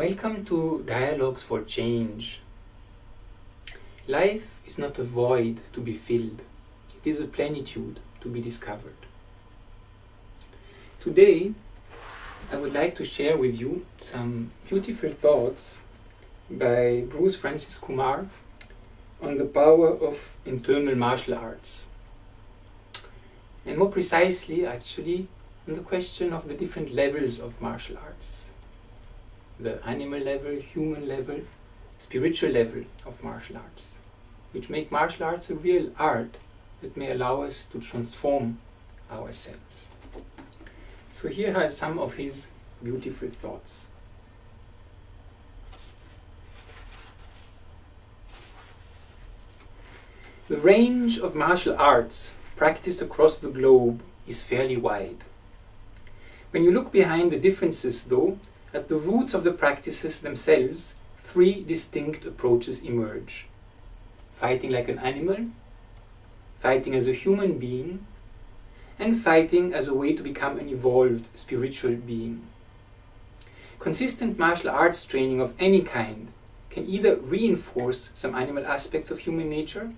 Welcome to Dialogues for Change. Life is not a void to be filled, it is a plenitude to be discovered. Today, I would like to share with you some beautiful thoughts by Bruce Francis Kumar on the power of internal martial arts. And more precisely, actually, on the question of the different levels of martial arts. The animal level, human level, spiritual level of martial arts, which make martial arts a real art that may allow us to transform ourselves. So here are some of his beautiful thoughts. The range of martial arts practiced across the globe is fairly wide. When you look behind the differences, though, at the roots of the practices themselves, three distinct approaches emerge. Fighting like an animal, fighting as a human being, and fighting as a way to become an evolved spiritual being. Consistent martial arts training of any kind can either reinforce some animal aspects of human nature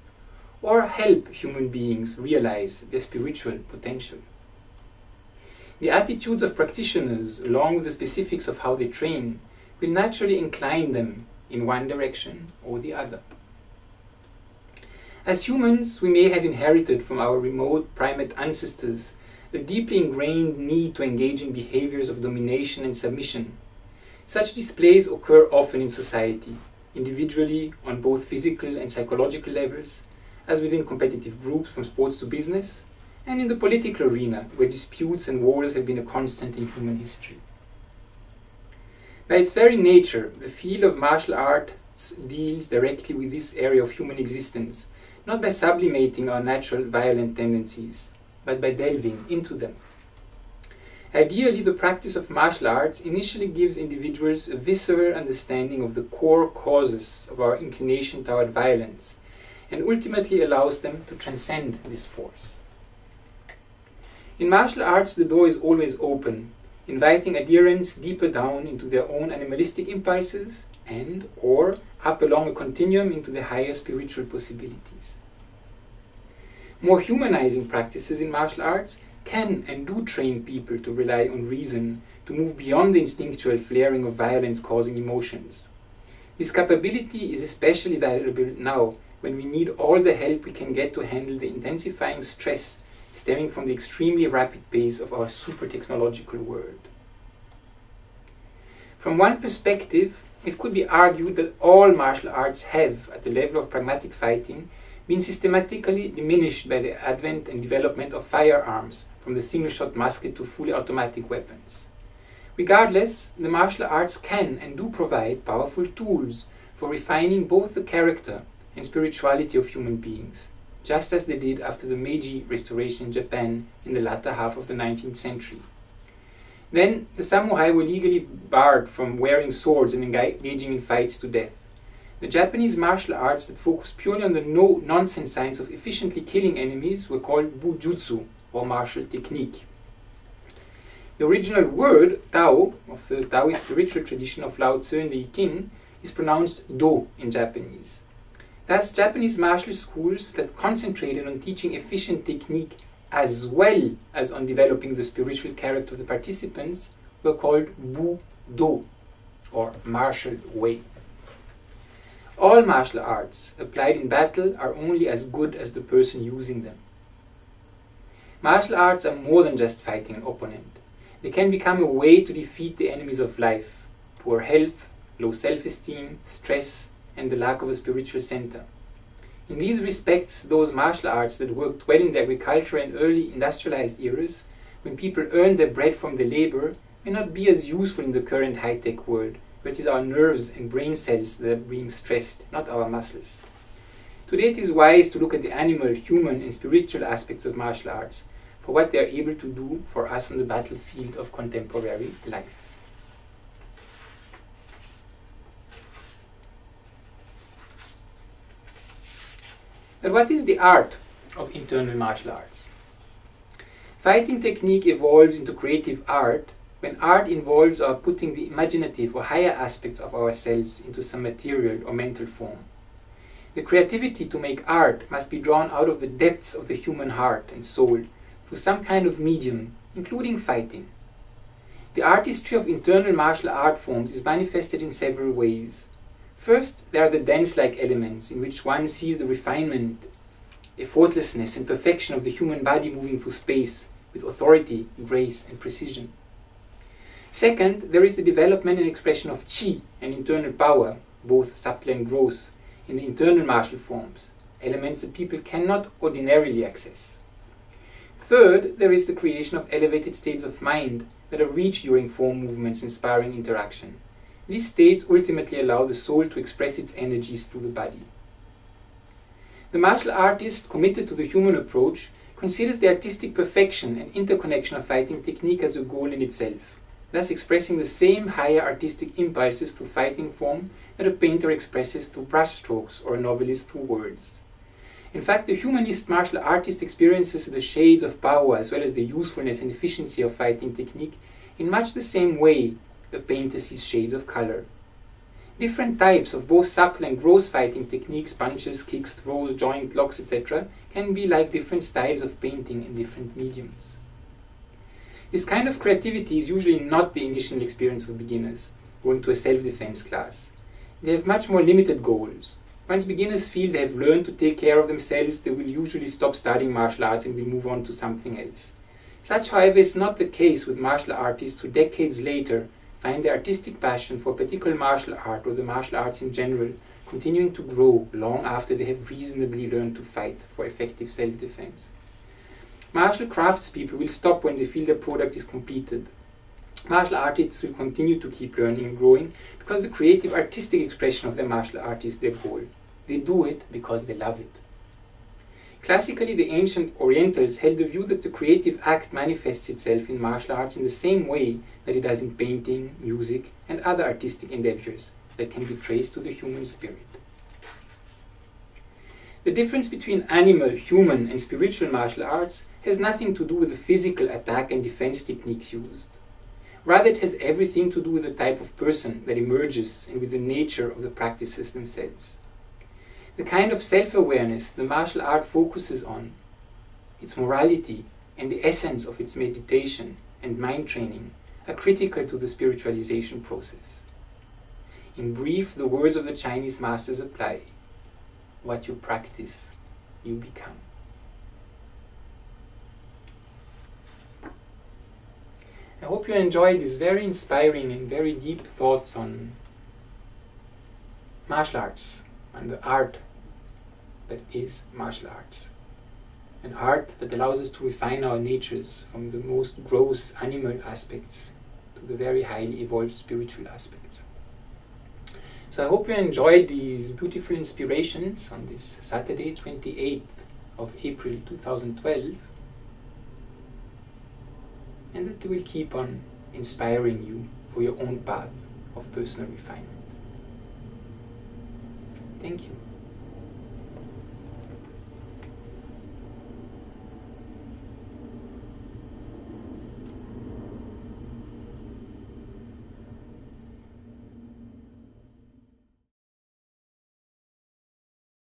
or help human beings realize their spiritual potential. The attitudes of practitioners, along with the specifics of how they train, will naturally incline them in one direction or the other. As humans, we may have inherited from our remote primate ancestors a deeply ingrained need to engage in behaviors of domination and submission. Such displays occur often in society, individually on both physical and psychological levels, as within competitive groups from sports to business, and in the political arena, where disputes and wars have been a constant in human history. By its very nature, the field of martial arts deals directly with this area of human existence, not by sublimating our natural violent tendencies, but by delving into them. Ideally, the practice of martial arts initially gives individuals a visceral understanding of the core causes of our inclination toward violence, and ultimately allows them to transcend this force. In martial arts, the door is always open, inviting adherents deeper down into their own animalistic impulses and or up along a continuum into the higher spiritual possibilities. More humanizing practices in martial arts can and do train people to rely on reason, to move beyond the instinctual flaring of violence-causing emotions. This capability is especially valuable now, when we need all the help we can get to handle the intensifying stress stemming from the extremely rapid pace of our super-technological world. From one perspective, it could be argued that all martial arts have, at the level of pragmatic fighting, been systematically diminished by the advent and development of firearms, from the single-shot musket to fully automatic weapons. Regardless, the martial arts can and do provide powerful tools for refining both the character and spirituality of human beings, just as they did after the Meiji Restoration in Japan in the latter half of the 19th century. Then, the samurai were legally barred from wearing swords and engaging in fights to death. The Japanese martial arts that focused purely on the no-nonsense science of efficiently killing enemies were called bujutsu, or martial technique. The original word, Tao, of the Taoist spiritual tradition of Lao Tzu and the I Ching, is pronounced Do in Japanese. Thus, Japanese martial schools that concentrated on teaching efficient technique as well as on developing the spiritual character of the participants were called Bu-Do, or martial way. All martial arts applied in battle are only as good as the person using them. Martial arts are more than just fighting an opponent. They can become a way to defeat the enemies of life: poor health, low self-esteem, stress, and the lack of a spiritual center. In these respects, those martial arts that worked well in the agricultural and early industrialized eras, when people earned their bread from their labor, may not be as useful in the current high-tech world, where it is our nerves and brain cells that are being stressed, not our muscles. Today it is wise to look at the animal, human, and spiritual aspects of martial arts, for what they are able to do for us on the battlefield of contemporary life. But what is the art of internal martial arts? Fighting technique evolves into creative art when art involves our putting the imaginative or higher aspects of ourselves into some material or mental form. The creativity to make art must be drawn out of the depths of the human heart and soul through some kind of medium, including fighting. The artistry of internal martial art forms is manifested in several ways. First, there are the dance-like elements in which one sees the refinement, effortlessness and perfection of the human body moving through space with authority, grace and precision. Second, there is the development and expression of qi and internal power, both subtle and gross, in the internal martial forms, elements that people cannot ordinarily access. Third, there is the creation of elevated states of mind that are reached during form movements inspiring interaction. These states ultimately allow the soul to express its energies through the body. The martial artist committed to the human approach considers the artistic perfection and interconnection of fighting technique as a goal in itself, thus expressing the same higher artistic impulses through fighting form that a painter expresses through brushstrokes or a novelist through words. In fact, the humanist martial artist experiences the shades of power as well as the usefulness and efficiency of fighting technique in much the same way the painter sees shades of color. Different types of both subtle and gross fighting techniques, punches, kicks, throws, joint locks, etc., can be like different styles of painting in different mediums. This kind of creativity is usually not the initial experience of beginners going to a self-defense class. They have much more limited goals. Once beginners feel they have learned to take care of themselves, they will usually stop studying martial arts and will move on to something else. Such, however, is not the case with martial artists who decades later find their artistic passion for a particular martial art or the martial arts in general continuing to grow long after they have reasonably learned to fight for effective self-defense. Martial craftspeople will stop when they feel their product is completed. Martial artists will continue to keep learning and growing because the creative artistic expression of their martial art is their goal. They do it because they love it. Classically, the ancient Orientals held the view that the creative act manifests itself in martial arts in the same way that it does in painting, music, and other artistic endeavors that can be traced to the human spirit. The difference between animal, human, and spiritual martial arts has nothing to do with the physical attack and defense techniques used. Rather, it has everything to do with the type of person that emerges and with the nature of the practices themselves. The kind of self-awareness the martial art focuses on, its morality, and the essence of its meditation and mind training are critical to the spiritualization process. In brief, the words of the Chinese masters apply. What you practice, you become. I hope you enjoyed these very inspiring and very deep thoughts on martial arts and the art that is martial arts. An art that allows us to refine our natures from the most gross animal aspects to the very highly evolved spiritual aspects. So I hope you enjoyed these beautiful inspirations on this Saturday, 28th of April 2012, and that they will keep on inspiring you for your own path of personal refinement. Thank you.